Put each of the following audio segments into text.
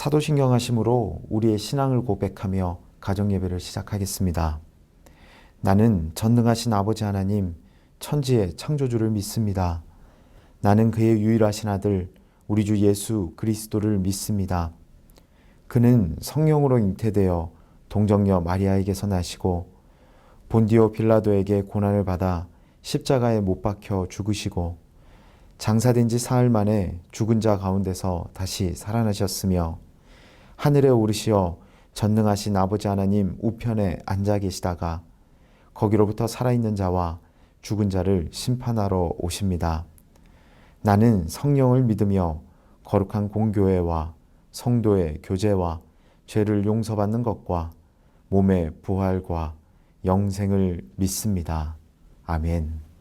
사도신경하심으로 우리의 신앙을 고백하며 가정예배를 시작하겠습니다. 나는 전능하신 아버지 하나님, 천지의 창조주를 믿습니다. 나는 그의 유일하신 아들, 우리 주 예수 그리스도를 믿습니다. 그는 성령으로 잉태되어 동정녀 마리아에게서 나시고 본디오 빌라도에게 고난을 받아 십자가에 못 박혀 죽으시고 장사된 지 사흘 만에 죽은 자 가운데서 다시 살아나셨으며 하늘에 오르시어 전능하신 아버지 하나님 우편에 앉아 계시다가 거기로부터 살아있는 자와 죽은 자를 심판하러 오십니다. 나는 성령을 믿으며 거룩한 공교회와 성도의 교제와 죄를 용서받는 것과 몸의 부활과 영생을 믿습니다. 아멘.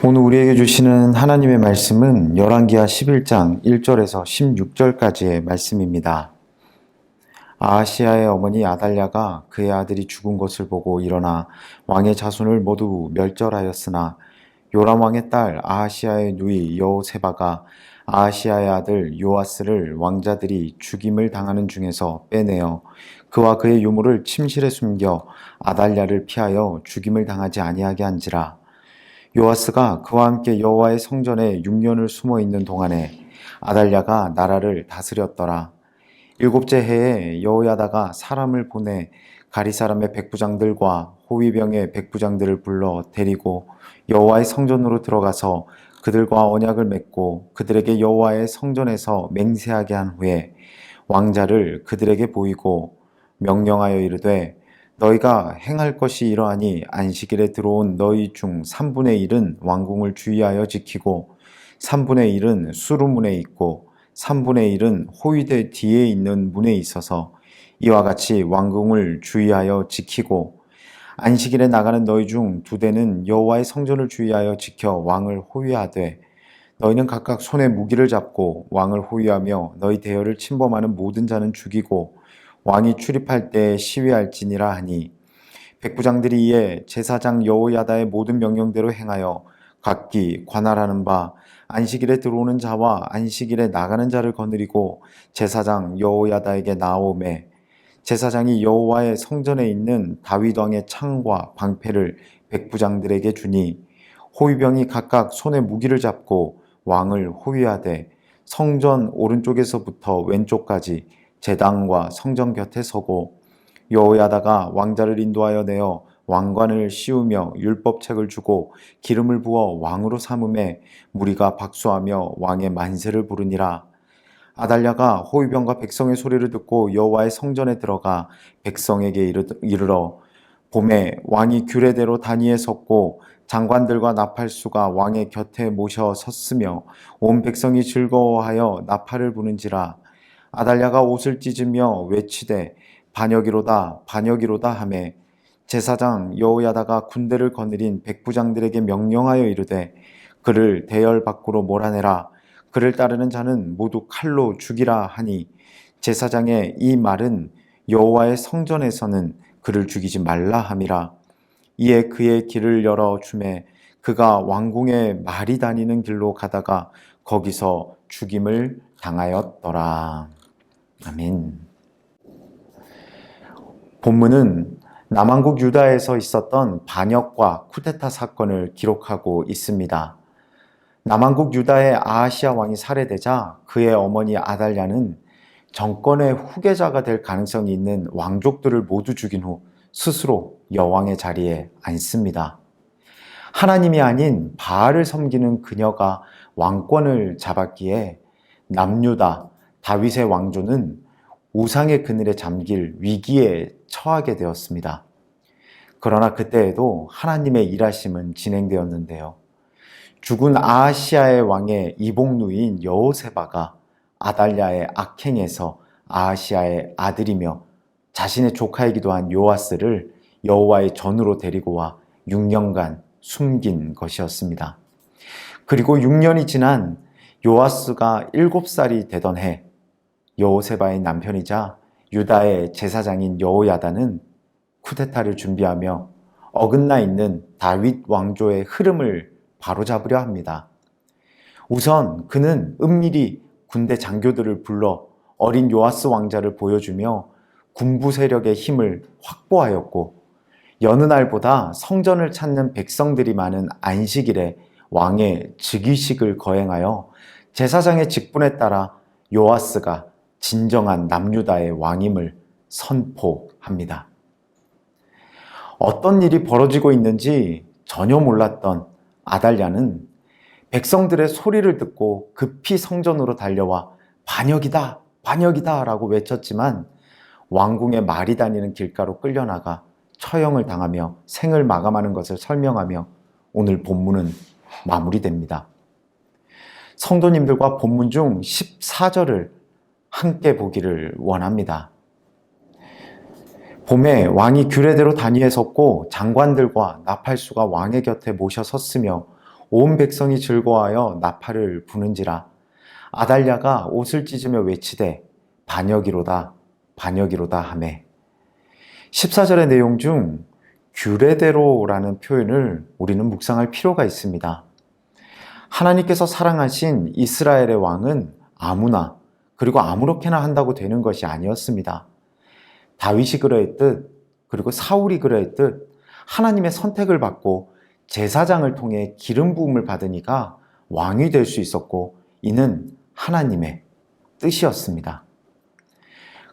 오늘 우리에게 주시는 하나님의 말씀은 열왕기하 11장 1절에서 16절까지의 말씀입니다. 아하시아의 어머니 아달랴가 그의 아들이 죽은 것을 보고 일어나 왕의 자손을 모두 멸절하였으나 요람 왕의 딸 아하시아의 누이 여호세바가 아하시아의 아들 요아스를 왕자들이 죽임을 당하는 중에서 빼내어 그와 그의 유물을 침실에 숨겨 아달랴를 피하여 죽임을 당하지 아니하게 한지라. 요아스가 그와 함께 여호와의 성전에 6년을 숨어 있는 동안에 아달랴가 나라를 다스렸더라. 일곱째 해에 여호야다가 사람을 보내 가리 사람의 백부장들과 호위병의 백부장들을 불러 데리고 여호와의 성전으로 들어가서 그들과 언약을 맺고 그들에게 여호와의 성전에서 맹세하게 한 후에 왕자를 그들에게 보이고 명령하여 이르되 너희가 행할 것이 이러하니 안식일에 들어온 너희 중 3분의 1은 왕궁을 주의하여 지키고 3분의 1은 수루문에 있고 3분의 1은 호위대 뒤에 있는 문에 있어서 이와 같이 왕궁을 주의하여 지키고 안식일에 나가는 너희 중 2대는 여호와의 성전을 주의하여 지켜 왕을 호위하되 너희는 각각 손에 무기를 잡고 왕을 호위하며 너희 대열을 침범하는 모든 자는 죽이고 왕이 출입할 때에 시위할지니라 하니 백부장들이 이에 제사장 여호야다의 모든 명령대로 행하여 각기 관할하는 바 안식일에 들어오는 자와 안식일에 나가는 자를 거느리고 제사장 여호야다에게 나오매 제사장이 여호와의 성전에 있는 다윗 왕의 창과 방패를 백부장들에게 주니 호위병이 각각 손에 무기를 잡고 왕을 호위하되 성전 오른쪽에서부터 왼쪽까지 제단과 성전 곁에 서고 여호야다가 왕자를 인도하여 내어 왕관을 씌우며 율법책을 주고 기름을 부어 왕으로 삼음에 무리가 박수하며 왕의 만세를 부르니라. 아달랴가 호위병과 백성의 소리를 듣고 여호와의 성전에 들어가 백성에게 이르러 봄에 왕이 규례대로 단위에 섰고 장관들과 나팔수가 왕의 곁에 모셔 섰으며 온 백성이 즐거워하여 나팔을 부는지라. 아달랴가 옷을 찢으며 외치되 반역이로다 반역이로다 하매 제사장 여호야다가 군대를 거느린 백부장들에게 명령하여 이르되 그를 대열 밖으로 몰아내라. 그를 따르는 자는 모두 칼로 죽이라 하니 제사장의 이 말은 여호와의 성전에서는 그를 죽이지 말라 함이라. 이에 그의 길을 열어 주매 그가 왕궁에 말이 다니는 길로 가다가 거기서 죽임을 당하였더라. 아멘. 본문은 남왕국 유다에서 있었던 반역과 쿠데타 사건을 기록하고 있습니다. 남왕국 유다의 아하시아 왕이 살해되자 그의 어머니 아달랴는 정권의 후계자가 될 가능성이 있는 왕족들을 모두 죽인 후 스스로 여왕의 자리에 앉습니다. 하나님이 아닌 바알을 섬기는 그녀가 왕권을 잡았기에 남유다 다윗의 왕조는 우상의 그늘에 잠길 위기에 처하게 되었습니다. 그러나 그때에도 하나님의 일하심은 진행되었는데요. 죽은 아하시아의 왕의 이복누이인 여호세바가 아달랴의 악행에서 아하시아의 아들이며 자신의 조카이기도 한 요아스를 여호와의 전으로 데리고 와 6년간 숨긴 것이었습니다. 그리고 6년이 지난 요아스가 7살이 되던 해 여호세바의 남편이자 유다의 제사장인 여호야다는 쿠데타를 준비하며 어긋나 있는 다윗 왕조의 흐름을 바로잡으려 합니다. 우선 그는 은밀히 군대 장교들을 불러 어린 요아스 왕자를 보여주며 군부 세력의 힘을 확보하였고 여느 날보다 성전을 찾는 백성들이 많은 안식일에 왕의 즉위식을 거행하여 제사장의 직분에 따라 요아스가 진정한 남유다의 왕임을 선포합니다. 어떤 일이 벌어지고 있는지 전혀 몰랐던 아달랴는 백성들의 소리를 듣고 급히 성전으로 달려와 반역이다, 반역이다 라고 외쳤지만 왕궁에 말이 다니는 길가로 끌려나가 처형을 당하며 생을 마감하는 것을 설명하며 오늘 본문은 마무리됩니다. 성도님들과 본문 중 14절을 함께 보기를 원합니다. 봄에 왕이 규례대로 단위에 섰고 장관들과 나팔수가 왕의 곁에 모셔 섰으며 온 백성이 즐거워하여 나팔을 부는지라. 아달랴가 옷을 찢으며 외치되 반역이로다 반역이로다 하매 14절의 내용 중 규례대로라는 표현을 우리는 묵상할 필요가 있습니다. 하나님께서 사랑하신 이스라엘의 왕은 아무나 그리고 아무렇게나 한다고 되는 것이 아니었습니다. 다윗이 그러했듯 그리고 사울이 그러했듯 하나님의 선택을 받고 제사장을 통해 기름 부음을 받으니까 왕이 될 수 있었고 이는 하나님의 뜻이었습니다.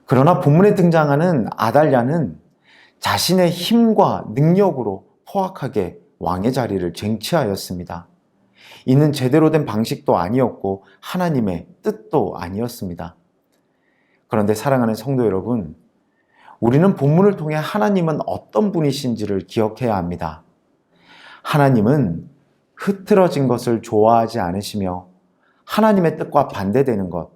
그러나 본문에 등장하는 아달랴는 자신의 힘과 능력으로 포악하게 왕의 자리를 쟁취하였습니다. 이는 제대로 된 방식도 아니었고 하나님의 뜻도 아니었습니다. 그런데 사랑하는 성도 여러분, 우리는 본문을 통해 하나님은 어떤 분이신지를 기억해야 합니다. 하나님은 흐트러진 것을 좋아하지 않으시며 하나님의 뜻과 반대되는 것,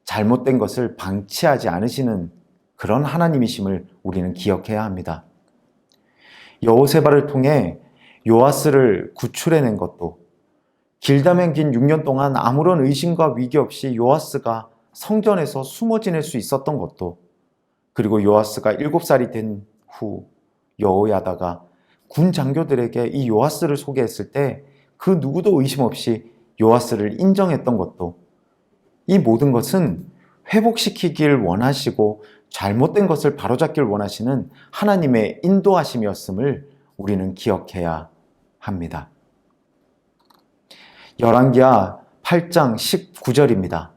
잘못된 것을 방치하지 않으시는 그런 하나님이심을 우리는 기억해야 합니다. 여호세바를 통해 요아스를 구출해낸 것도, 길다면 긴 6년 동안 아무런 의심과 위기 없이 요아스가 성전에서 숨어 지낼 수 있었던 것도, 그리고 요아스가 7살이 된 후 여호야다가 군 장교들에게 이 요아스를 소개했을 때 그 누구도 의심 없이 요아스를 인정했던 것도, 이 모든 것은 회복시키길 원하시고 잘못된 것을 바로잡길 원하시는 하나님의 인도하심이었음을 우리는 기억해야 합니다. 열왕기하 8장 19절입니다.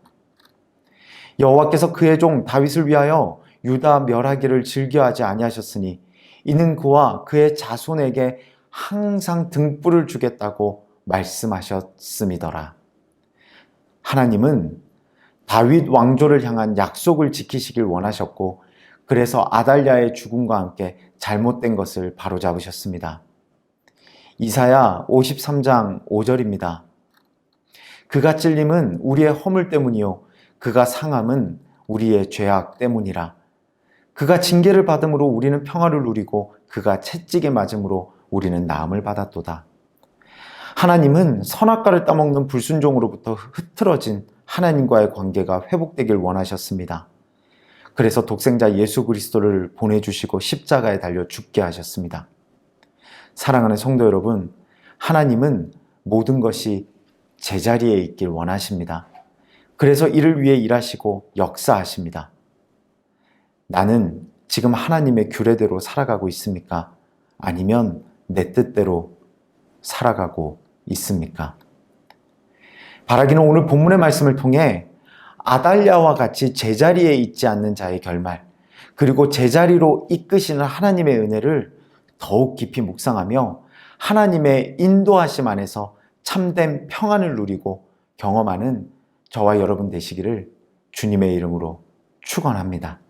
여호와께서 그의 종 다윗을 위하여 유다 멸하기를 즐겨하지 아니하셨으니 이는 그와 그의 자손에게 항상 등불을 주겠다고 말씀하셨음이더라. 하나님은 다윗 왕조를 향한 약속을 지키시길 원하셨고 그래서 아달랴의 죽음과 함께 잘못된 것을 바로잡으셨습니다. 이사야 53장 5절입니다. 그가 찔림은 우리의 허물 때문이요 그가 상함은 우리의 죄악 때문이라. 그가 징계를 받음으로 우리는 평화를 누리고 그가 채찍에 맞음으로 우리는 나음을 받았도다. 하나님은 선악과를 따먹는 불순종으로부터 흐트러진 하나님과의 관계가 회복되길 원하셨습니다. 그래서 독생자 예수 그리스도를 보내주시고 십자가에 달려 죽게 하셨습니다. 사랑하는 성도 여러분, 하나님은 모든 것이 제자리에 있길 원하십니다. 그래서 이를 위해 일하시고 역사하십니다. 나는 지금 하나님의 규례대로 살아가고 있습니까? 아니면 내 뜻대로 살아가고 있습니까? 바라기는 오늘 본문의 말씀을 통해 아달랴와 같이 제자리에 있지 않는 자의 결말, 그리고 제자리로 이끄시는 하나님의 은혜를 더욱 깊이 묵상하며 하나님의 인도하심 안에서 참된 평안을 누리고 경험하는 저와 여러분 되시기를 주님의 이름으로 축원합니다.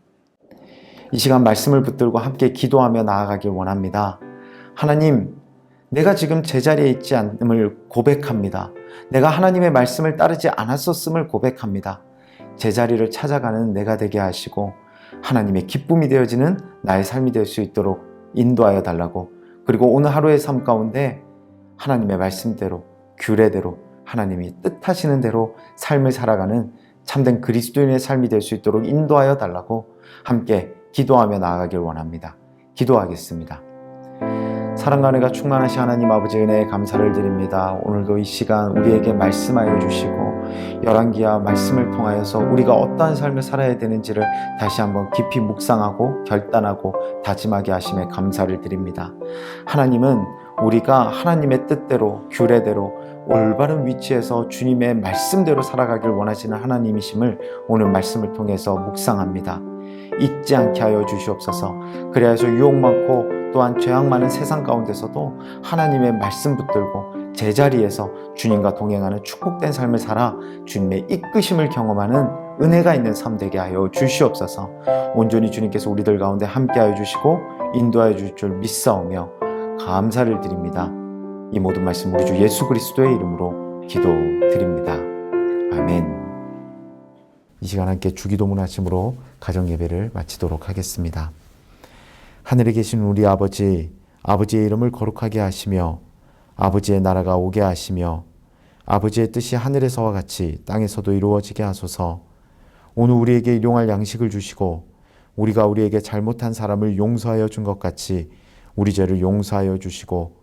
이 시간 말씀을 붙들고 함께 기도하며 나아가길 원합니다. 하나님, 내가 지금 제자리에 있지 않음을 고백합니다. 내가 하나님의 말씀을 따르지 않았었음을 고백합니다. 제자리를 찾아가는 내가 되게 하시고 하나님의 기쁨이 되어지는 나의 삶이 될 수 있도록 인도하여 달라고, 그리고 오늘 하루의 삶 가운데 하나님의 말씀대로 규례대로 하나님이 뜻하시는 대로 삶을 살아가는 참된 그리스도인의 삶이 될 수 있도록 인도하여 달라고 함께 기도하며 나아가길 원합니다. 기도하겠습니다. 사랑과 은혜가 충만하신 하나님 아버지 은혜에 감사를 드립니다. 오늘도 이 시간 우리에게 말씀하여 주시고 열왕기하 말씀을 통하여서 우리가 어떠한 삶을 살아야 되는지를 다시 한번 깊이 묵상하고 결단하고 다짐하게 하심에 감사를 드립니다. 하나님은 우리가 하나님의 뜻대로 규례대로 올바른 위치에서 주님의 말씀대로 살아가길 원하시는 하나님이심을 오늘 말씀을 통해서 묵상합니다. 잊지 않게 하여 주시옵소서. 그래야서 유혹 많고 또한 죄악 많은 세상 가운데서도 하나님의 말씀 붙들고 제자리에서 주님과 동행하는 축복된 삶을 살아 주님의 이끄심을 경험하는 은혜가 있는 삶 되게 하여 주시옵소서. 온전히 주님께서 우리들 가운데 함께하여 주시고 인도하여 주실 줄 믿사오며 감사를 드립니다. 이 모든 말씀 우리 주 예수 그리스도의 이름으로 기도드립니다. 아멘. 이 시간 함께 주기도문 하심으로 가정예배를 마치도록 하겠습니다. 하늘에 계신 우리 아버지, 아버지의 이름을 거룩하게 하시며 아버지의 나라가 오게 하시며 아버지의 뜻이 하늘에서와 같이 땅에서도 이루어지게 하소서. 오늘 우리에게 일용할 양식을 주시고 우리가 우리에게 잘못한 사람을 용서하여 준 것 같이 우리 죄를 용서하여 주시고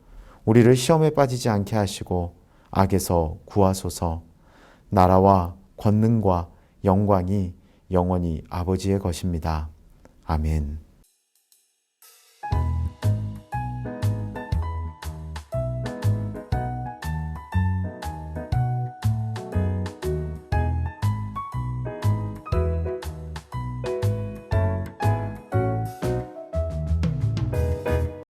우리를 시험에 빠지지 않게 하시고 악에서 구하소서. 나라와 권능과 영광이 영원히 아버지의 것입니다. 아멘.